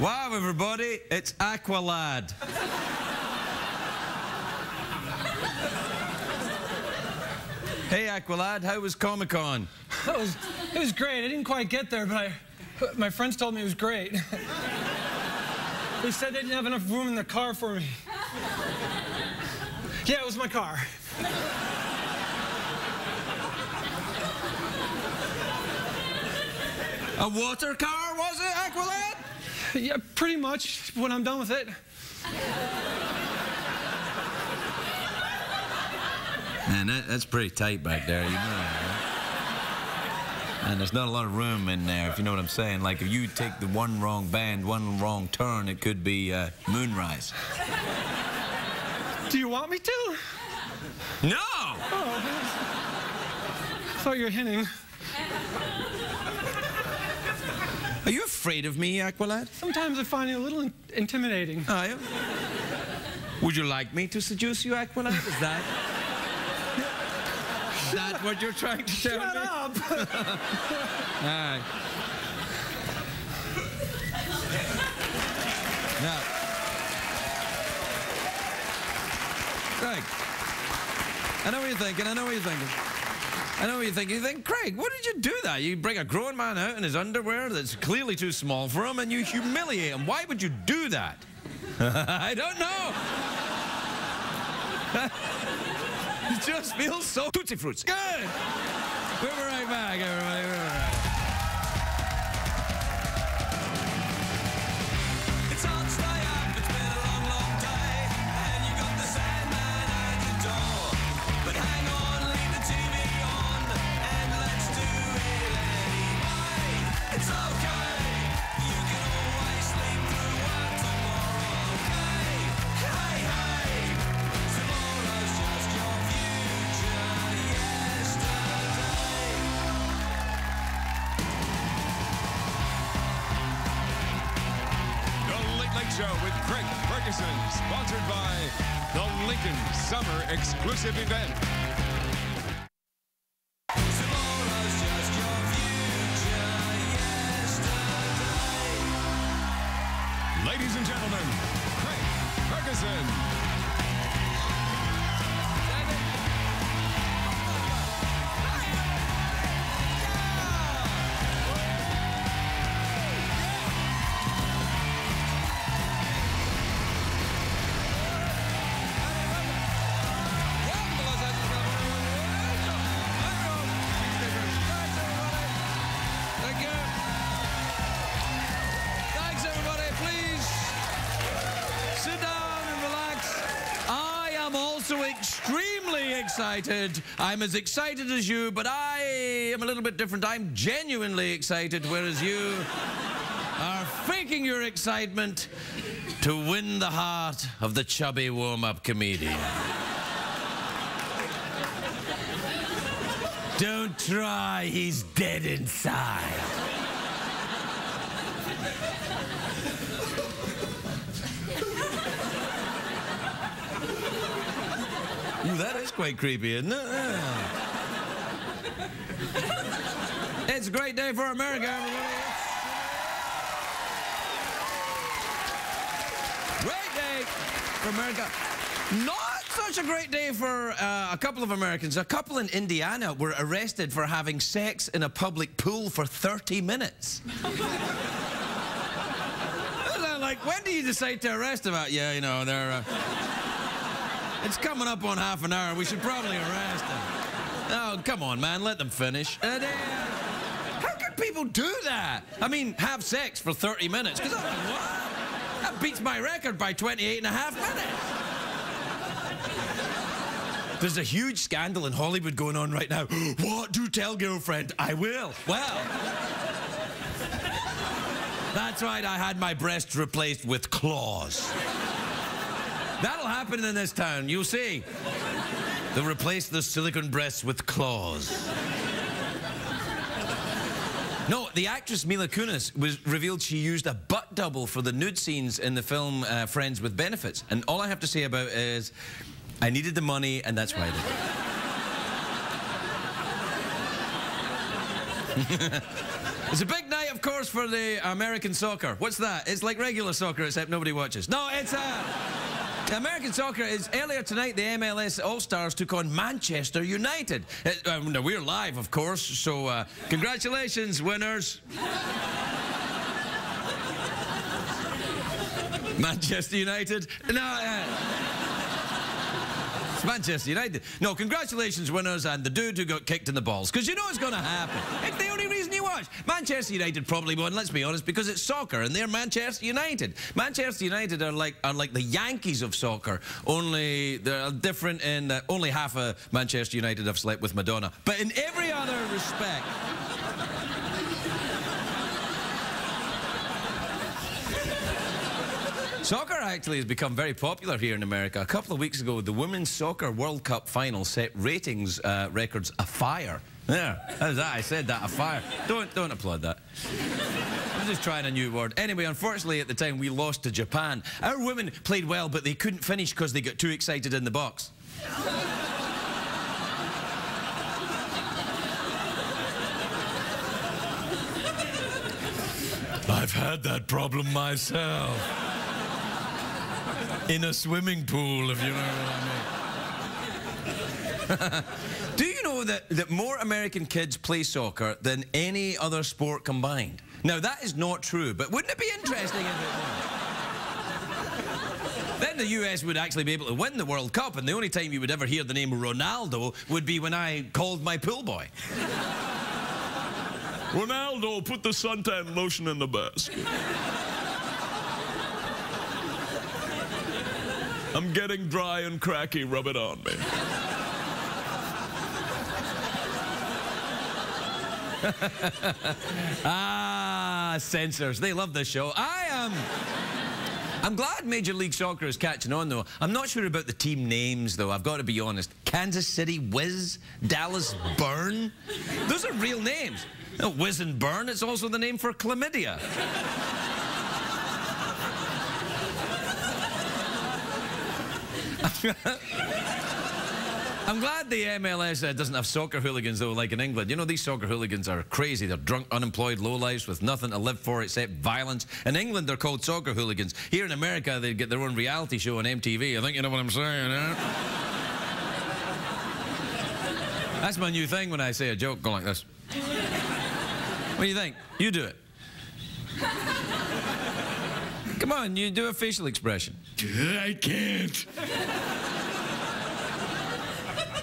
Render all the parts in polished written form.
Wow, everybody, it's Aqualad. Hey, Aqualad, how was Comic-Con? It was great. I didn't quite get there, but my friends told me it was great. They said they didn't have enough room in the car for me. Yeah, it was my car. A water car, was it, Aqualad? Yeah, pretty much when I'm done with it. Man, that's pretty tight back there, you know that, right? And there's not a lot of room in there, if you know what I'm saying. Like, if you take the one wrong bend, one wrong turn, it could be moonrise. Do you want me to? No! Oh, I thought you were hinting. Are you afraid of me, Aqualad? Sometimes I find you a little intimidating. Are you? Would you like me to seduce you, Aqualad? Is that what you're trying to tell me? Shut up! All right. Now, Craig, I know what you're thinking. I know what you're thinking. You think, Craig, what did you do that? You bring a grown man out in his underwear that's clearly too small for him and you humiliate him. Why would you do that? I don't know. It just feels so Tootsie Fruits. Good. We'll be right back, everybody. We'll be right back. It's hard to stay up. It's been a long, long day. And you got the Sandman at your door. But hang on, leave the TV on. And let's do it anyway. It's okay. You can always sleep through work tomorrow, okay? Hey, hey. Tomorrow's just your future yesterday. The Late Late Show with Craig Ferguson, sponsored by the Lincoln Summer Exclusive Event. Tomorrow's just your future yesterday. Ladies and gentlemen, Craig Ferguson. Thank you. Thanks, everybody. Please sit down and relax. I am also extremely excited. I'm as excited as you, but I am a little bit different. I'm genuinely excited, whereas you are faking your excitement to win the heart of the chubby warm-up comedian. Don't try, he's dead inside. Ooh, that is quite creepy, isn't it? Yeah. It's a great day for America, everybody. Great day for America. Not such a great day for a couple of Americans. A couple in Indiana were arrested for having sex in a public pool for 30 minutes. Like, when do you decide to arrest them? Yeah, you know, they're... it's coming up on half an hour. We should probably arrest them. Oh, come on, man. Let them finish. How can people do that? I mean, have sex for 30 minutes. Because, what? That beats my record by 28 and a half minutes. There's a huge scandal in Hollywood going on right now. What? Do tell, girlfriend. I will. Well, that's right. I had my breasts replaced with claws. That'll happen in this town. You'll see. They'll replace the silicone breasts with claws. No, the actress Mila Kunis was revealed she used a butt double for the nude scenes in the film Friends with Benefits. And all I have to say about it is, I needed the money, and that's why I did it. It's a big night, of course, for the American soccer. What's that? It's like regular soccer, except nobody watches. No, it's American soccer is earlier tonight. The MLS All-Stars took on Manchester United. No, we're live, of course, so congratulations, winners. Manchester United. No, it's Manchester United. No, congratulations, winners, and the dude who got kicked in the balls. Because you know it's going to happen. It's the only reason you watch. Manchester United probably won, let's be honest, because it's soccer, and they're Manchester United. Manchester United are like the Yankees of soccer, only they're different in that only half of Manchester United have slept with Madonna. But in every other respect... Soccer actually has become very popular here in America. A couple of weeks ago, the Women's Soccer World Cup final set ratings records afire. There, how's that? I said that, afire. Don't applaud that. I'm just trying a new word. Anyway, unfortunately, at the time, we lost to Japan. Our women played well, but they couldn't finish because they got too excited in the box. I've had that problem myself. In a swimming pool, if you know what I mean. Do you know that more American kids play soccer than any other sport combined? Now, that is not true, but wouldn't it be interesting if it was? Then the US would actually be able to win the World Cup, and the only time you would ever hear the name Ronaldo would be when I called my pool boy. Ronaldo, put the suntan lotion in the basket. I'm getting dry and cracky, rub it on me. Censors, they love this show. I'm glad Major League Soccer is catching on, though. I'm not sure about the team names, though, I've got to be honest. Kansas City Whiz, Dallas Burn. Those are real names. No, Whiz and Burn, it's also the name for chlamydia. I'm glad the MLS doesn't have soccer hooligans, though, like in England. You know, these soccer hooligans are crazy. They're drunk, unemployed lowlifes with nothing to live for except violence. In England, they're called soccer hooligans. Here in America, they get their own reality show on MTV. I think you know what I'm saying, eh? That's my new thing when I say a joke, go like this. What do you think? You do it. Come on, you do a facial expression. I can't.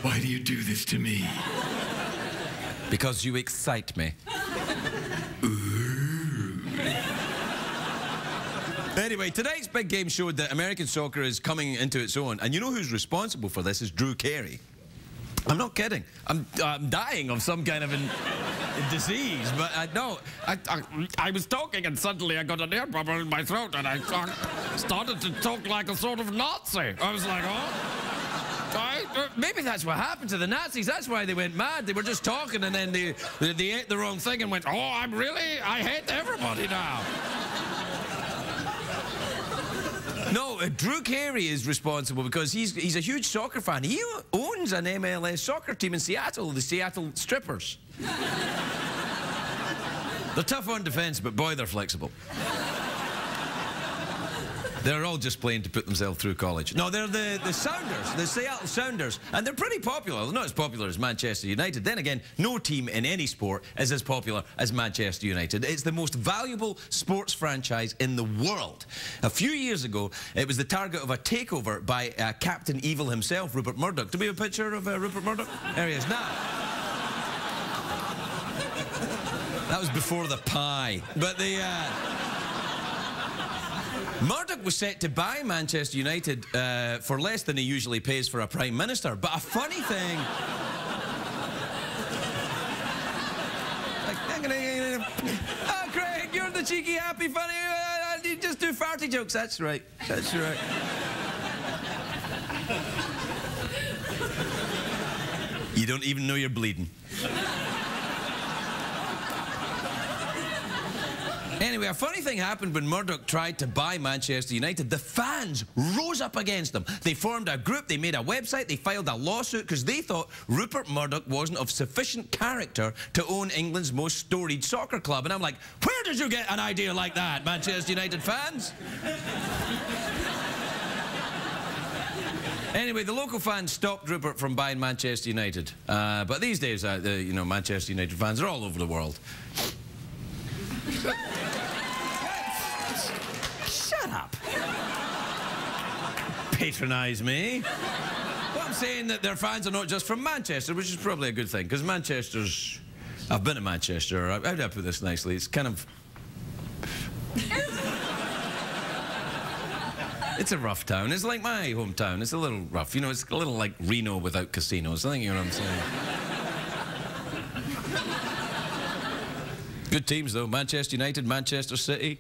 Why do you do this to me? Because you excite me. Ooh. Anyway, tonight's big game showed that American soccer is coming into its own, and you know who's responsible for this is Drew Carey. I'm not kidding. I'm dying of some kind of disease, but no. I was talking and suddenly I got an air bubble in my throat and I started to talk like a sort of Nazi. I was like, oh. Maybe that's what happened to the Nazis. That's why they went mad. They were just talking and then they ate the wrong thing and went, oh, I hate everybody now. No, Drew Carey is responsible because he's a huge soccer fan. He owns an MLS soccer team in Seattle, the Seattle Strippers. They're tough on defense, but boy, they're flexible. They're all just playing to put themselves through college. No, they're the Sounders, the Seattle Sounders, and they're pretty popular. They're not as popular as Manchester United. Then again, no team in any sport is as popular as Manchester United. It's the most valuable sports franchise in the world. A few years ago, it was the target of a takeover by Captain Evil himself, Rupert Murdoch. Do we have a picture of Rupert Murdoch? There he is. Now, that was before the pie. But the... Murdoch was set to buy Manchester United for less than he usually pays for a Prime Minister. But a funny thing... Oh, Craig, you're the cheeky, happy, funny... you just do farty jokes. That's right. That's right. You don't even know you're bleeding. Anyway, a funny thing happened when Murdoch tried to buy Manchester United. The fans rose up against them. They formed a group, they made a website, they filed a lawsuit because they thought Rupert Murdoch wasn't of sufficient character to own England's most storied soccer club. And I'm like, where did you get an idea like that, Manchester United fans? Anyway, the local fans stopped Rupert from buying Manchester United. But these days, you know, Manchester United fans are all over the world. Shut up. Patronise me. Well, I'm saying that their fans are not just from Manchester, which is probably a good thing, because Manchester's... I've been to Manchester. How do I put this nicely? It's kind of... It's a rough town. It's like my hometown. It's a little rough. You know, it's a little like Reno without casinos. I think you know what I'm saying. Good teams, though. Manchester United, Manchester City.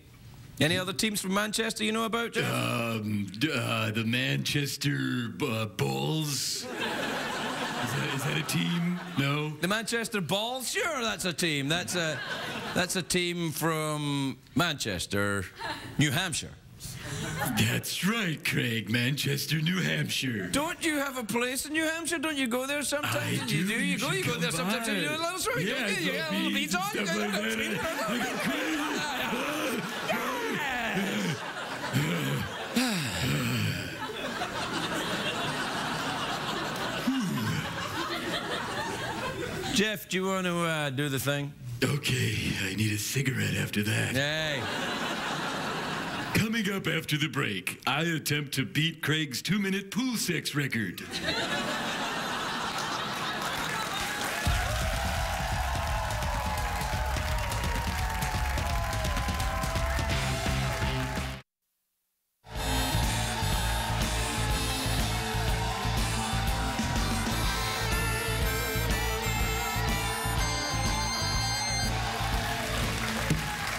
Any other teams from Manchester you know about, Jeff? The Manchester Bulls. Is that a team? No? The Manchester Balls? Sure, that's a team. That's a team from Manchester, New Hampshire. That's right, Craig. Manchester, New Hampshire. Don't you have a place in New Hampshire? Don't you go there sometimes? I do. You go there sometimes. You do a little swimming. Yeah, You get a little beads on. You stuff go like that. I got crazy. Jeff, do you want to do the thing? Okay, I need a cigarette after that. Hey. Coming up after the break, I attempt to beat Craig's 2-minute pool sex record.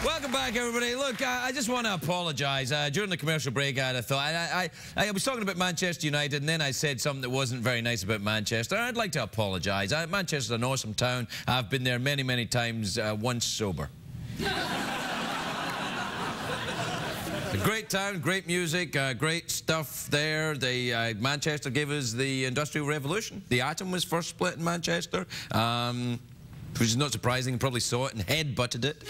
Welcome back, everybody. Look, I just want to apologise. During the commercial break, I had a thought. I was talking about Manchester United, and then I said something that wasn't very nice about Manchester. I'd like to apologise. Manchester's an awesome town. I've been there many, many times, once sober. A great town, great music, great stuff there. Manchester gave us the Industrial Revolution. The atom was first split in Manchester, which is not surprising. You probably saw it and head-butted it.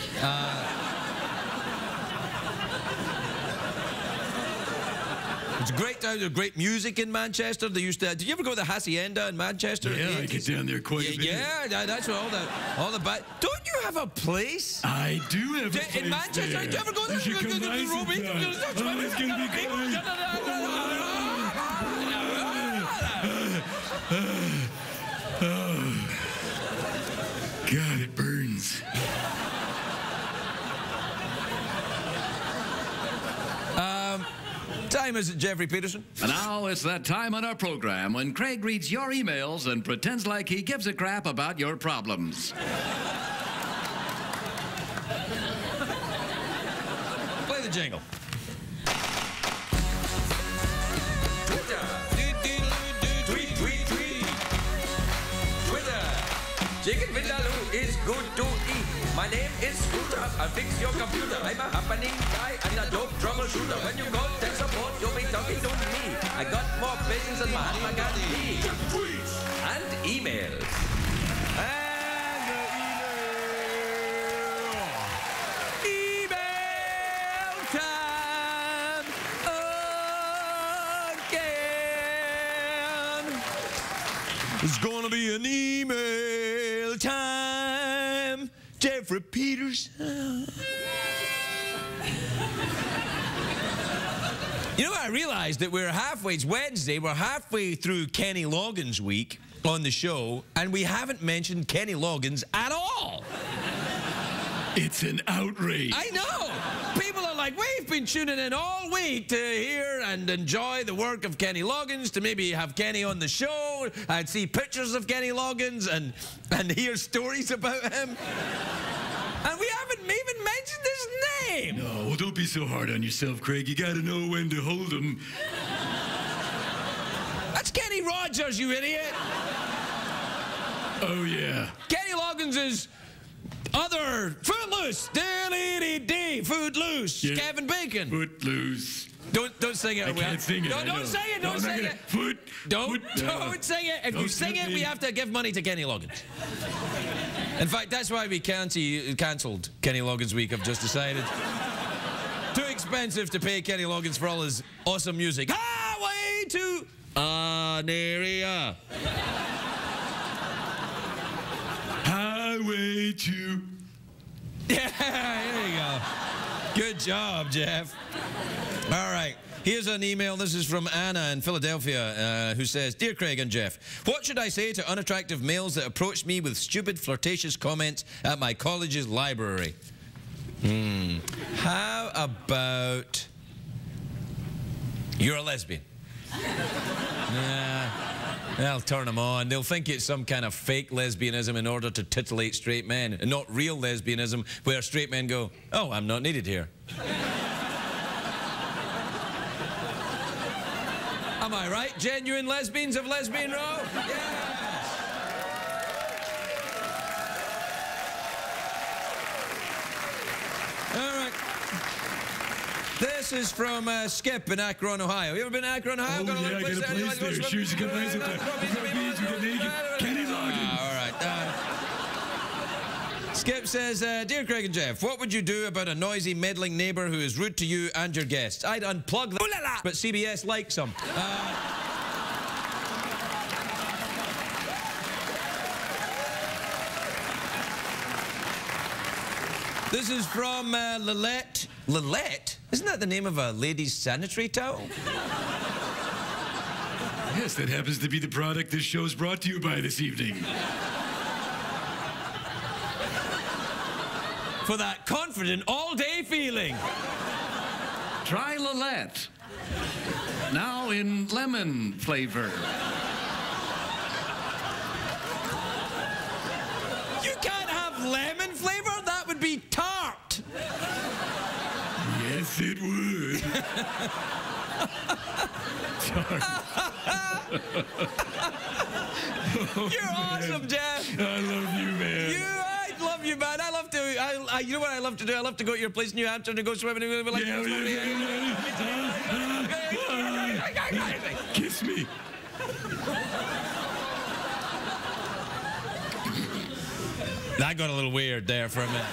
It's a great town. There's great music in Manchester. They used to. Did you ever go to the Hacienda in Manchester? Yeah, I get down there quite a bit. Yeah, that's where all the bad. Don't you have a place? I do have a place in Manchester. there. Did you ever go there? You should come by sometime. Oh, it's gonna be great. God, it burns. Time is it, Jeffrey Peterson? And now it's that time on our program when Craig reads your emails and pretends like he gives a crap about your problems. Play the jingle. Chicken vindaloo is good to eat. My name is Scooter. I'll fix your computer. I'm a happening guy and a dope troubleshooter. When you go tech support, you'll be talking to me. I got more patience than Mahatma Gandhi. And emails. And email time again. It's gonna be an email time, Jeffrey Peterson. You know, I realized that it's Wednesday, we're halfway through Kenny Loggins week on the show, and we haven't mentioned Kenny Loggins at all. It's an outrage. I know. People are like, we've been tuning in all week to hear and enjoy the work of Kenny Loggins, to maybe have Kenny on the show and see pictures of Kenny Loggins and hear stories about him. And we haven't even mentioned his name. No, well, don't be so hard on yourself, Craig. You gotta know when to hold him. That's Kenny Rogers, you idiot. Oh, yeah. Kenny Loggins is Other Footloose, D-L-E-D-D, Footloose, Yeah. Kevin Bacon. Footloose. Don't sing it. I can't sing it. No, I don't know. sing it. No, Don't I'm not sing gonna- it. Don't sing it. If you Don't sing tempt it, we me. have to give money to Kenny Loggins. In fact, that's why we cancelled Kenny Loggins Week. I've just decided. Too expensive to pay Kenny Loggins for all his awesome music. Highway to an area. Highway to... Yeah, there you go. Good job, Jeff. All right. Here's an email. This is from Anna in Philadelphia, who says, Dear Craig and Jeff, what should I say to unattractive males that approach me with stupid, flirtatious comments at my college's library? How about you're a lesbian? Yeah. They'll turn them on. They'll think it's some kind of fake lesbianism in order to titillate straight men, and not real lesbianism where straight men go, oh, I'm not needed here. Am I right? Genuine lesbians of Lesbian Row? Yes! All right. This is from Skip in Akron, Ohio. You ever been to Akron, Ohio? Oh, yeah, I got a place there. Shoes, you got nice up there. You got beads, you got naked. Kenny Loggins. All right. Skip says, Dear Craig and Jeff, what would you do about a noisy, meddling neighbour who is rude to you and your guests? I'd unplug them, but CBS likes them. This is from Lillette. Lillette? Isn't that the name of a ladies' sanitary towel? Yes, that happens to be the product this show's brought to you by this evening. For that confident all-day feeling. Try Lillette. Now in lemon flavor. You can't have lemon flavour? That would be tart. Yes, it would. You're awesome, Jeff. I love you, man. I love you, man. I love to. You know what I love to do? I love to go to your place in New Hampshire and go swimming. Kiss me. That got a little weird there for a minute.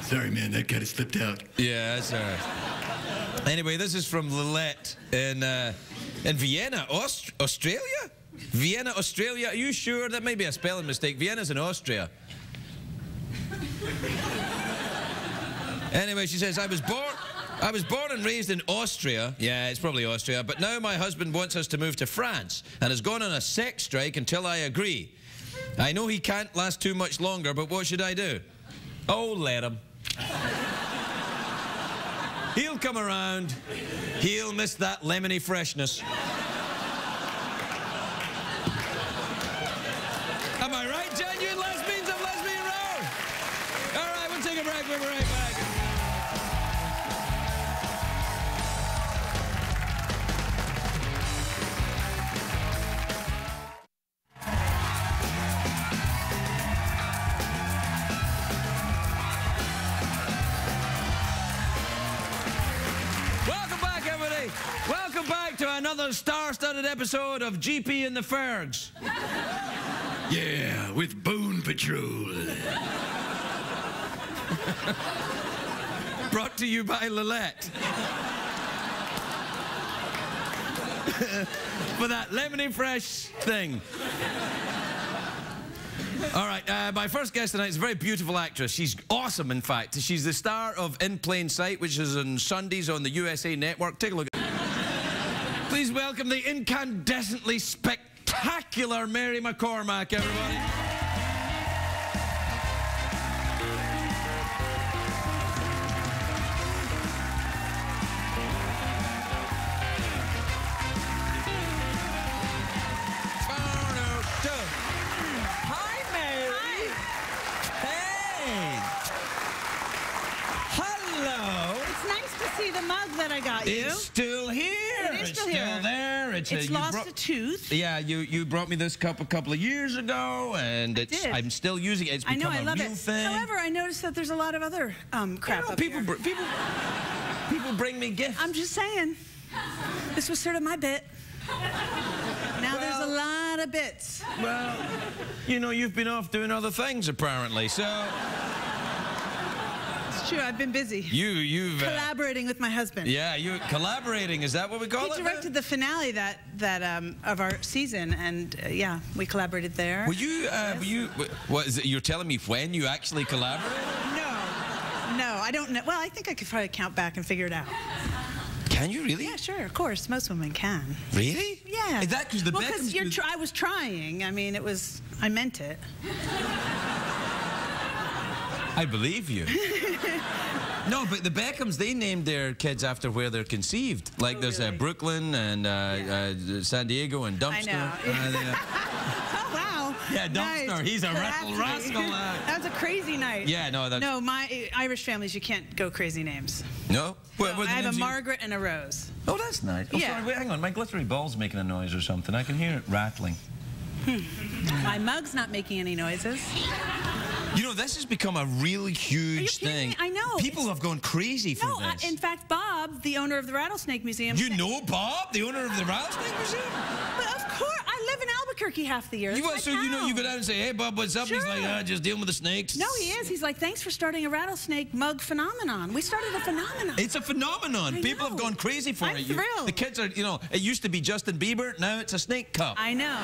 Sorry, man, that kind of slipped out. Yeah, that's all right. Anyway, this is from Lillette in Vienna, Australia? Vienna, Australia. Are you sure? That may be a spelling mistake. Vienna's in Austria. Anyway, she says, I was born and raised in Austria. Yeah, it's probably Austria. But now my husband wants us to move to France and has gone on a sex strike until I agree. I know he can't last too much longer, but what should I do? Oh, let him. He'll come around. He'll miss that lemony freshness. Am I right, genuine lesbians of Lesbian Row? All right, we'll take a break. We'll be right back. Welcome back to another star-studded episode of GP and the Fergs. Yeah, with Bone Patrol. Brought to you by Lillette. For that lemony fresh thing. All right, my first guest tonight is a very beautiful actress. She's awesome, in fact. She's the star of In Plain Sight, which is on Sundays on the USA Network. Take a look at it. Please welcome the incandescently spectacular Mary McCormack, everybody. Hi, Mary. Hey. Hello. It's nice to see the mug that I got you. It's still here. It is It's still here. there. It's lost a tooth. Yeah, you brought me this cup a couple of years ago, and I'm still using it. It's I become know, I a love real it. thing. However, I noticed that there's a lot of other crap up people, here. people bring me gifts. I'm just saying. This was sort of my bit. Now there's a lot of bits. Well, you know, you've been off doing other things apparently, so. It's true, I've been busy. You've collaborating with my husband. Yeah, you collaborating. Is that what we call it? He directed the finale of our season, and yeah, we collaborated there. Were you? What is it? You're telling me when you actually collaborated? No, I don't know. Well, I think I could probably count back and figure it out. Can you really? Yeah, sure. Of course, most women can. Really? Yeah. Is that because the Beckhams? Because I was trying. I mean, I meant it. I believe you. No, but the Beckhams, they named their kids after where they're conceived. Like there's really? Brooklyn and San Diego and Dumpster. I know. Oh, wow. Yeah, Dumpster. Nice. He's a rascal. That was a crazy night. Yeah, no, that's... No, my Irish families, you can't go crazy names. No? What I have a Margaret and a Rose. Oh, that's nice. Oh, Yeah. sorry, wait, hang on. My glittery ball's making a noise or something. I can hear it rattling. My mug's not making any noises. You know, this has become a really huge thing. Me? I know. People have gone crazy for this. In fact, Bob, the owner of the Rattlesnake Museum... You know Bob, the owner of the Rattlesnake Museum? But of course, I live in Albuquerque half the year. So you know, you go down and say, hey, Bob, what's up? Sure. He's like, just dealing with the snakes. No, he is. He's like, thanks for starting a rattlesnake mug phenomenon. We started a phenomenon. It's a phenomenon. I People know. have gone crazy for I'm it. thrilled. The kids are, you know, it used to be Justin Bieber, now it's a snake cup. I know.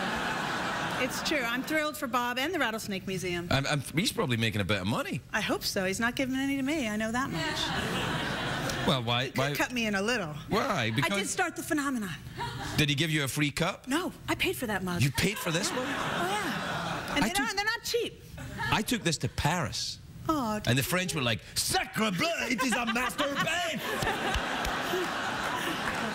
It's true. I'm thrilled for Bob and the Rattlesnake Museum. He's probably making a bit of money. I hope so. He's not giving any to me. I know that much. Well, why? He could cut me in a little. Why? Because I did start the phenomenon. Did he give you a free cup? No, I paid for that mug. You paid for this one? Oh, yeah. And they're not cheap. I took this to Paris. Oh, and the French were like, Sacre bleu, it is a masterpiece!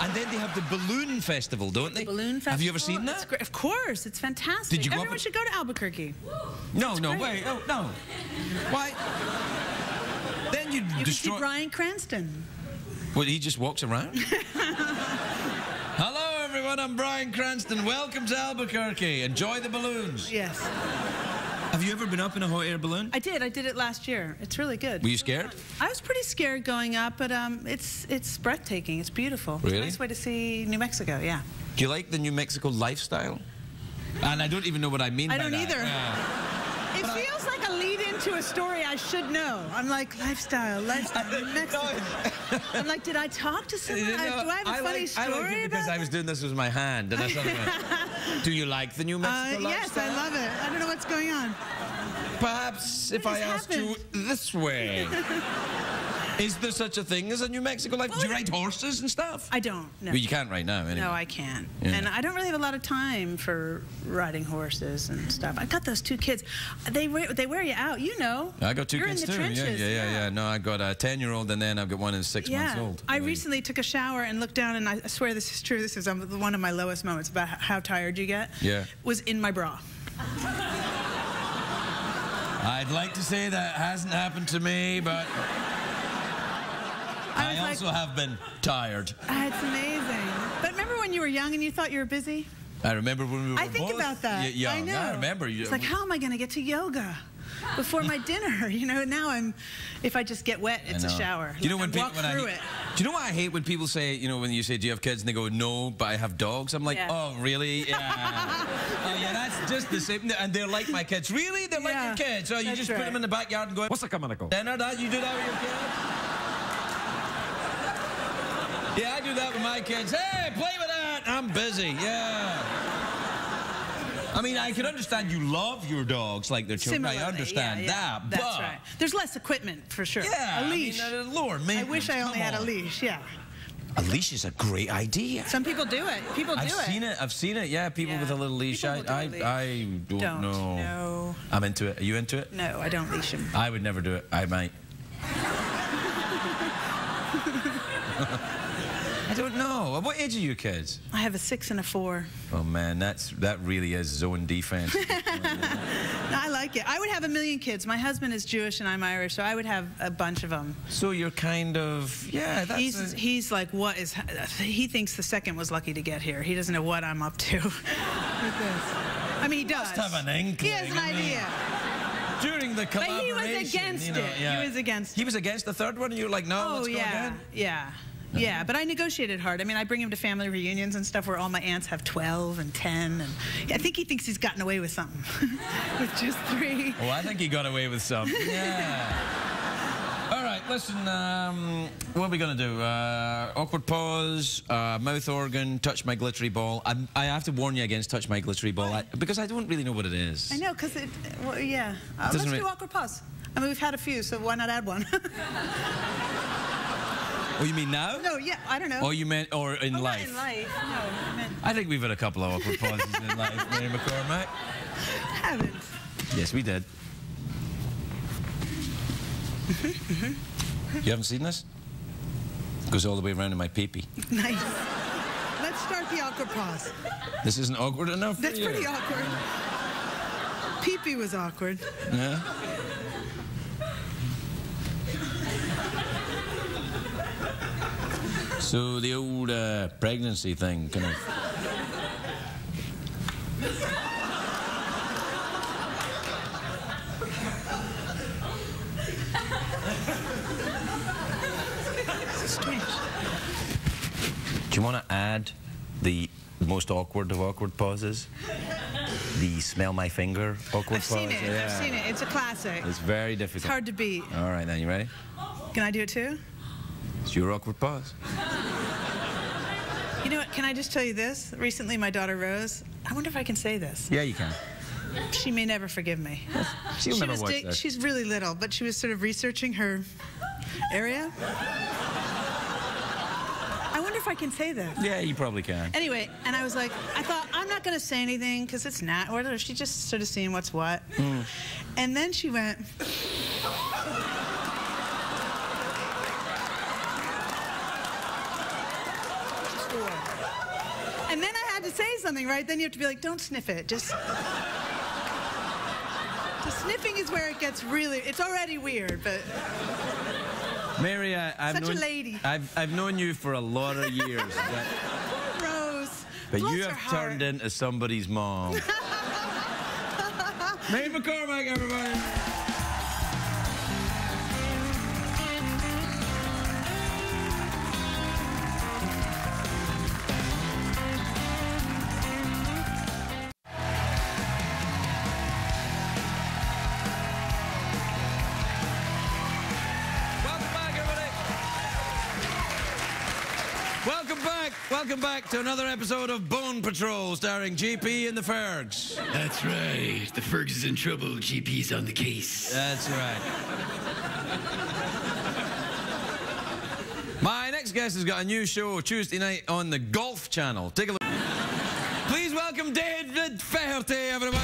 And then they have the balloon festival, don't they? The balloon festival. Have you ever seen that? It's great. Of course, it's fantastic. Did you go Everyone should go to Albuquerque. No, wait, no. Why? Then you can see Bryan Cranston. Well, he just walks around? Hello, everyone, I'm Bryan Cranston. Welcome to Albuquerque. Enjoy the balloons. Yes. Have you ever been up in a hot air balloon? I did it last year. It's really good. Were you scared? I was pretty scared going up, but it's breathtaking. It's beautiful. Really? It's a nice way to see New Mexico, yeah. Do you like the New Mexico lifestyle? And I don't even know what I mean by that. I don't either. It feels like a lead-in to a story I should know. I'm like, lifestyle, New Mexico. I'm like, did I talk to someone? Do I have a funny story I like it because I was doing this with my hand. And I sort of do you like the New Mexico lifestyle? Yes, I love it. I don't know what's going on. Perhaps if I asked you this way. Is there such a thing as a New Mexico life? Do you ride horses and stuff? I don't, no. Well, you can't right now, anyway. No, I can't. Yeah. And I don't really have a lot of time for riding horses and stuff. I got those two kids. They wear you out, you know. I got two You're kids in the too. trenches. Yeah. No, I got a 10-year-old and then I've got one who's 6 months old. I recently took a shower and looked down, and I swear this is true. This is one of my lowest moments about how tired you get. Yeah. Was in my bra. I'd like to say that hasn't happened to me, but I also have been tired. It's amazing. But remember when you were young and you thought you were busy? I remember when we were I think both about that. young. I know. I remember. It's like, how am I going to get to yoga before my dinner? You know, now if I just get wet, it's a shower. Do you know when people, walk through it. Do you know what I hate when people say, you know, when you say, do you have kids? And they go, no, but I have dogs. I'm like, oh, really? Yeah. Oh, yeah, that's just the same. And they're like my kids. Really? They're like your kids. Oh, you just put them in the backyard and go, what's the communical? Dinner, you do that with your kids? Yeah, I do that with my kids. Hey, play with that. I'm busy. Yeah. I mean, I can understand you love your dogs like their children. Similarly, I understand that, That's but... right. There's less equipment, for sure. Yeah, a leash. I mean, Lord, man, I wish I only had a leash, yeah. A leash is a great idea. Some people do it. I've seen it, yeah, people with a little leash. I don't know. No. I'm into it. Are you into it? No, I don't leash him. I would never do it. I might. I don't know. What age are you kids? I have a 6 and a 4. Oh man, that really is zone defense. No, I like it. I would have a million kids. My husband is Jewish and I'm Irish, so I would have a bunch of them. So you're kind of, yeah, that's He's like, what is... He thinks the second was lucky to get here. He doesn't know what I'm up to with this. I mean, he does. Must have an inkling. He has an idea. During the collaboration. But he was against it. Yeah. He was against it. He was against the third one, and you're like, no, let's go again? Yeah. Yeah, but I negotiated hard. I mean, I bring him to family reunions and stuff where all my aunts have 12 and 10. And I think he thinks he's gotten away with something with just 3. Oh, I think he got away with some. Yeah. All right, listen, what are we going to do? Awkward pause, mouth organ, touch my glittery ball. I have to warn you against touch my glittery ball because I don't really know what it is. I know, because well, yeah. Let's do awkward pause. I mean, we've had a few, so why not add one? Oh, you mean now? No, yeah, I don't know. Oh, you meant, or in life? Not in life, no. I meant... I think we've had a couple of awkward pauses in life, Mary McCormack. Haven't. Yes, we did. You haven't seen this? It goes all the way around in my pee-pee. Nice. Let's start the awkward pause. This isn't awkward enough for That's you? pretty awkward. Pee-pee was awkward. Yeah? So the old pregnancy thing, kind of. Strange. Do you want to add the most awkward of awkward pauses? The smell my finger awkward I've pause? seen it. Yeah. I've seen it. It's a classic. It's very difficult. It's hard to beat. All right, then, you ready? Can I do it too? It's your awkward pause. You know what? Can I just tell you this? Recently, my daughter Rose. I wonder if I can say this. Yeah, you can. She may never forgive me. She'll never watch this. She's really little, but she was sort of researching her area. I wonder if I can say this. Yeah, you probably can. Anyway, and I was like, I thought, I'm not going to say anything because it's not, or she's just sort of seeing what's what. And then she went... And then I had to say something, right? Then you have to be like, don't sniff it. Just... The sniffing is where it gets really... It's already weird, but... Mary, I've known you for a lot of years. Poor Rose. But Bless you her have heart. turned into somebody's mom. Mary McCormack, everybody. Welcome back to another episode of Bone Patrol, starring GP and the Fergs. That's right. The Ferguson's in trouble. GP's on the case. That's right. My next guest has got a new show Tuesday night on the Golf Channel. Take a look. Please welcome David Feherty, everybody.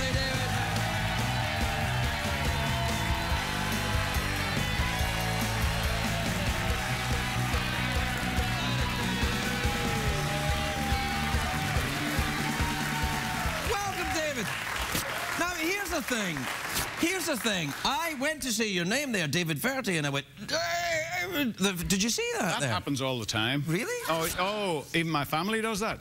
David. Now, here's the thing. I went to see your name there, David Feherty, and I went, did you see that there? That happens all the time. Really? Oh, even my family does that.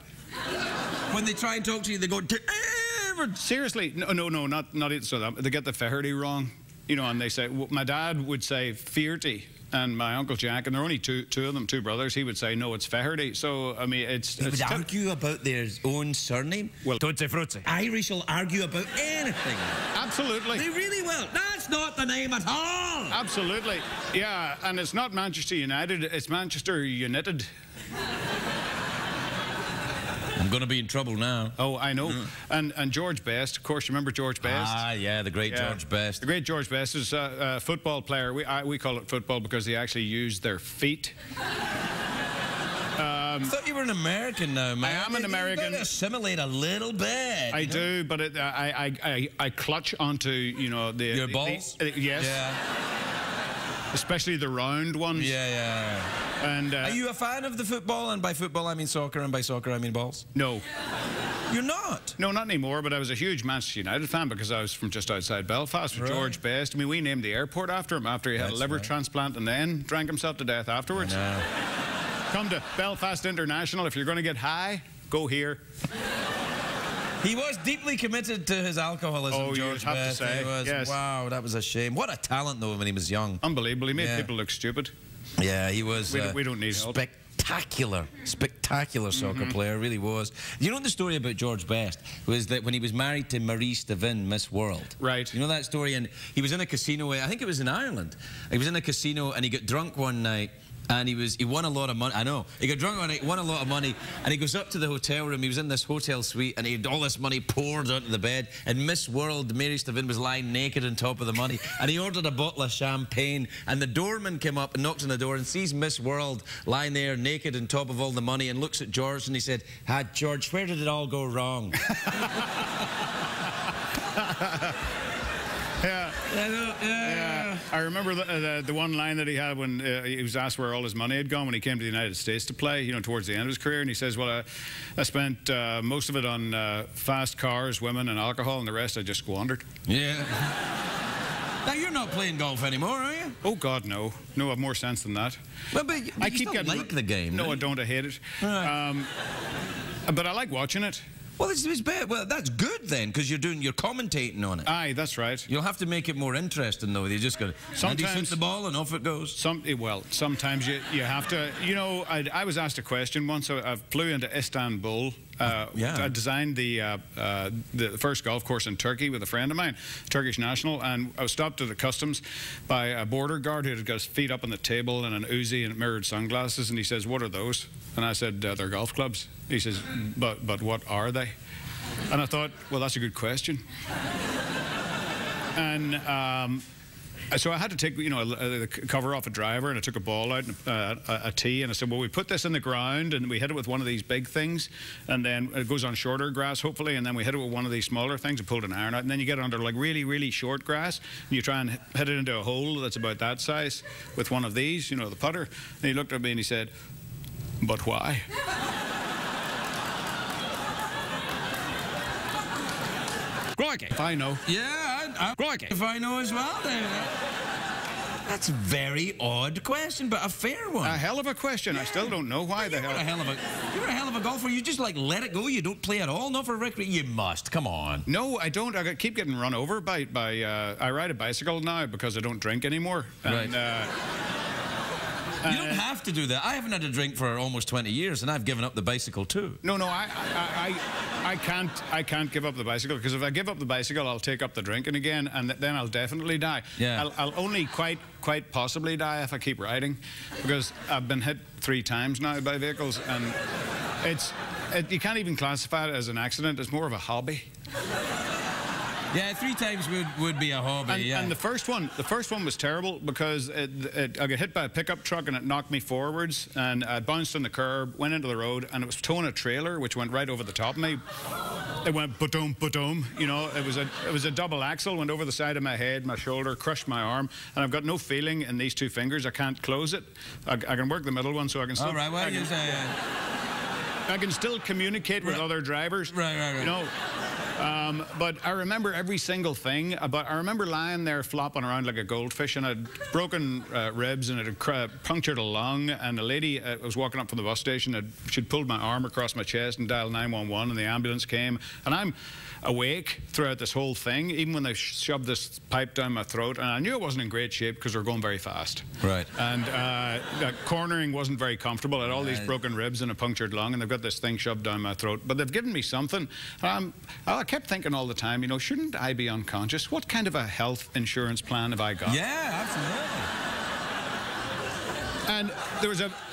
When they try and talk to you, they go, David. Seriously? No, not it. So they get the Feherty wrong, you know, and they say, my dad would say Feherty, and my Uncle Jack, and there are only two of them, two brothers, he would say, no, it's Feherty. So, I mean, They would argue about their own surname? Well, Tutti Frutti. Irish will argue about anything. Absolutely. They really will. That's not the name at all. Absolutely. Yeah, and it's not Manchester United, it's Manchester United. I'm going to be in trouble now. Oh, I know. And George Best, of course, you remember George Best? Ah, yeah, the great George Best. The great George Best is a football player. We call it football because they actually use their feet. I thought you were an American now, man. I am an American. You gotta assimilate a little bit. I do, but I clutch onto, you know, your balls? yes. Yeah. especially the round ones. Yeah. And Are you a fan of the football? And by football, I mean soccer, and by soccer, I mean balls. no. You're not? No, not anymore, but I was a huge Manchester United fan because I was from just outside Belfast with Right. George Best. I mean, we named the airport after him after he had a That's liver right. transplant and then drank himself to death afterwards. Come to Belfast International. If you're going to get high, go here. He was deeply committed to his alcoholism, Oh, George you'd have to Best. say, He was. yes. Wow, that was a shame. What a talent, though, when he was young. Unbelievable. He made Yeah. people look stupid. Yeah, he was. We don't need help. Spectacular soccer player, really was. You know the story about George Best was that when he was married to Marie Stavin, Miss World. Right. You know that story? And he was in a casino. I think it was in Ireland. He was in a casino and he got drunk one night. And he won a lot of money. I know. He got drunk one night, won a lot of money, and he goes up to the hotel room. He was in this hotel suite, and he had all this money poured onto the bed. And Miss World, Mary Stavin, was lying naked on top of the money. And he ordered a bottle of champagne. And the doorman came up and knocks on the door and sees Miss World lying there naked on top of all the money and looks at George and he said, George, where did it all go wrong? Yeah. I remember the one line that he had when he was asked where all his money had gone when he came to the United States to play, you know, towards the end of his career. And he says, well, I spent most of it on fast cars, women, and alcohol, and the rest I just squandered. Yeah. Now, you're not playing golf anymore, are you? Oh, God, no. No, I have more sense than that. But I you keep still getting like the game. No, I don't. I hate it. Right. But I like watching it. Well, it's bad. Well, that's good then, because you're commentating on it. Aye, that's right. You'll have to make it more interesting, though. You just got to Sometimes- the ball and off it goes. Sometimes you have to. You know, I was asked a question once. I flew into Istanbul. Yeah. I designed the first golf course in Turkey with a friend of mine, Turkish national, and I was stopped at the customs by a border guard who had got his feet up on the table and an Uzi and mirrored sunglasses, and he says, "What are those?" And I said, "They're golf clubs." He says, "But what are they?" And I thought, well, that's a good question. And so I had to take, you know, the cover off a driver, and I took a ball out, a tee, and I said, well, we put this in the ground, and we hit it with one of these big things, and then it goes on shorter grass, hopefully, and then we hit it with one of these smaller things and pulled an iron out, and then you get it under, like, really, really short grass, and you try and hit it into a hole that's about that size with one of these, you know, the putter. And he looked at me and he said, but why? Crikey. If I know. Yeah, crikey. If I know as well, then. That's a very odd question, but a fair one. A hell of a question. I still don't know why the You're a hell. hell of a golfer. You just like let it go. You don't play at all. Not for recreation. You must. Come on. No, I don't. Keep getting run over by I ride a bicycle now because I don't drink anymore. And, You don't have to do that. I haven't had a drink for almost 20 years, and I've given up the bicycle too. No, I can't give up the bicycle, because if I give up the bicycle, I'll take up the drinking again, and then I'll definitely die. Yeah. I'll only quite possibly die if I keep riding, because I've been hit 3 times now by vehicles, and you can't even classify it as an accident. It's more of a hobby. Yeah, 3 times would be a hobby. And the first one was terrible because I got hit by a pickup truck and it knocked me forwards, and I bounced on the curb, went into the road, and it was towing a trailer which went right over the top of me. It went ba-dum, you know. It was a double axle, went over the side of my head, my shoulder, crushed my arm, and I've got no feeling in these 2 fingers. I can't close it. I can work the middle one, so I can still. All right, well, I can still communicate with other drivers. Right. You know. But I remember every single thing. But I remember lying there flopping around like a goldfish, and I'd broken ribs, and it had punctured a lung. And a lady was walking up from the bus station. She'd pulled my arm across my chest and dialed 911, and the ambulance came. And I'm awake throughout this whole thing, even when they shoved this pipe down my throat. And I knew I wasn't in great shape because we were going very fast. Right. And cornering wasn't very comfortable. I had all these broken ribs and a punctured lung, and they've got this thing shoved down my throat. But they've given me something. I kept thinking all the time, you know, shouldn't I be unconscious? What kind of a health insurance plan have I got? Yeah, absolutely. And there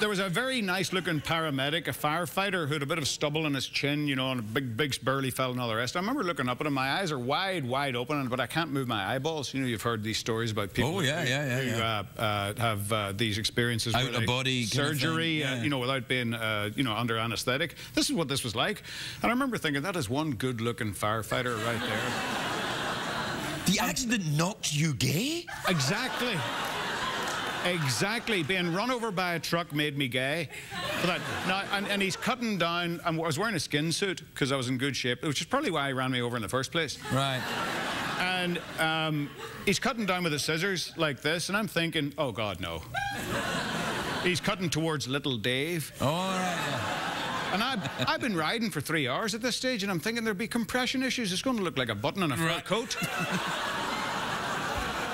was a very nice-looking paramedic, a firefighter, who had a bit of stubble in his chin, you know, and a big burly fella and all the rest. I remember looking up at him. My eyes are wide open, but I can't move my eyeballs. You know, you've heard these stories about people who have these experiences out of body surgery, you know, without being, you know, under anaesthetic. This is what this was like. And I remember thinking, that is one good-looking firefighter right there. The accident knocked you gay? Exactly. Exactly. Being run over by a truck made me gay. But and he's cutting down. I was wearing a skin suit because I was in good shape, which is probably why he ran me over in the first place. Right. And he's cutting down with the scissors like this, and I'm thinking, oh, God, no. He's cutting towards little Dave. All right. And I've been riding for 3 hours at this stage, and I'm thinking there'd be compression issues. It's going to look like a button on a fur coat.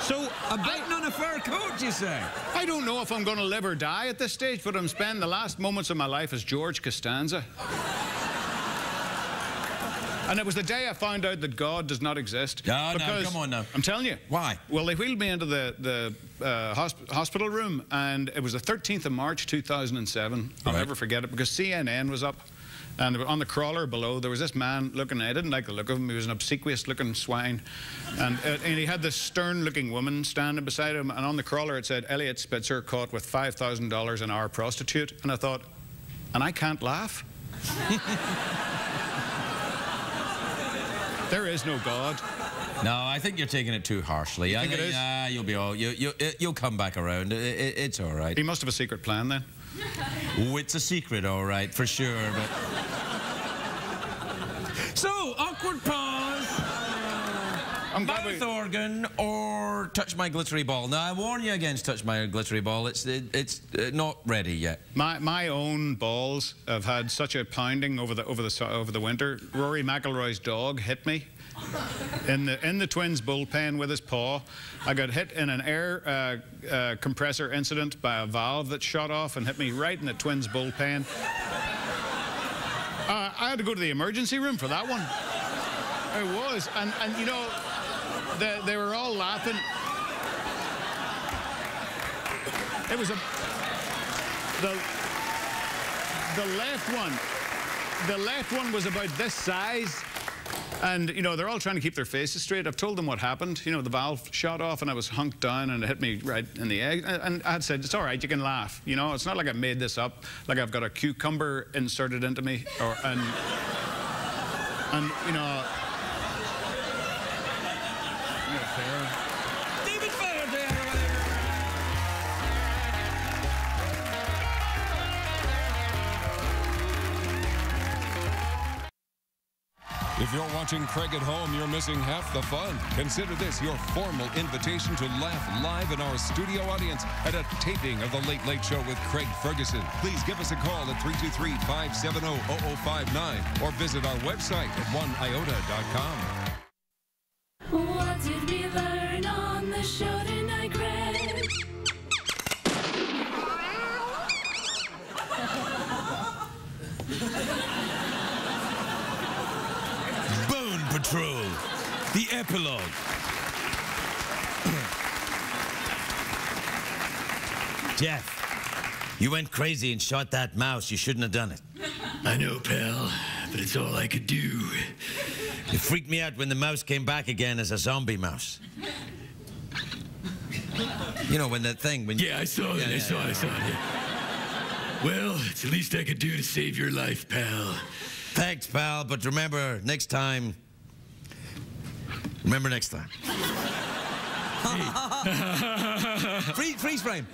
So a button on a fur coat, you say? I don't know if I'm going to live or die at this stage, but I'm spending the last moments of my life as George Costanza. And it was the day I found out that God does not exist. No, come on now. I'm telling you. Why? Well, they wheeled me into the hospital room, and it was the 13th of March, 2007. I'll never forget it, because CNN was up. And on the crawler below, there was this man looking. I didn't like the look of him. He was an obsequious-looking swine. And he had this stern-looking woman standing beside him. And on the crawler, it said, Elliot Spitzer caught with $5,000 an hour prostitute. And I thought, and I can't laugh? There is no God. No, I think you're taking it too harshly. You think it is? You'll be all. You'll come back around. It's all right. He must have a secret plan then. Oh, it's a secret, all right, for sure. But so awkward pause. Mouth organ or touch my glittery ball. Now I warn you against touch my glittery ball. It's not ready yet. My own balls have had such a pounding over the winter. Rory McIlroy's dog hit me in the Twins bullpen with his paw. I got hit in an air compressor incident by a valve that shot off and hit me right in the Twins bullpen. I had to go to the emergency room for that one. It was, and you know, they were all laughing. It was the left one. The left one was about this size. And, you know, they're all trying to keep their faces straight. I've told them what happened. You know, the valve shot off and I was hunked down and it hit me right in the egg. And I had said, it's all right, you can laugh. You know, it's not like I made this up. Like I've got a cucumber inserted into me. And you know... David Feherty, If you're watching Craig at home, you're missing half the fun. Consider this your formal invitation to laugh live in our studio audience at a taping of The Late Late Show with Craig Ferguson. Please give us a call at 323-570-0059 or visit our website at oneiota.com. What did we learn on the show tonight, Craig? Bone Patrol, the epilogue. Jeff, you went crazy and shot that mouse. You shouldn't have done it. I know, pal, but it's all I could do. It freaked me out when the mouse came back again as a zombie mouse. You know, when that thing... Yeah, I saw it. I saw it. Well, it's the least I could do to save your life, pal. Thanks, pal, but remember, next time... Remember next time. Freeze frame.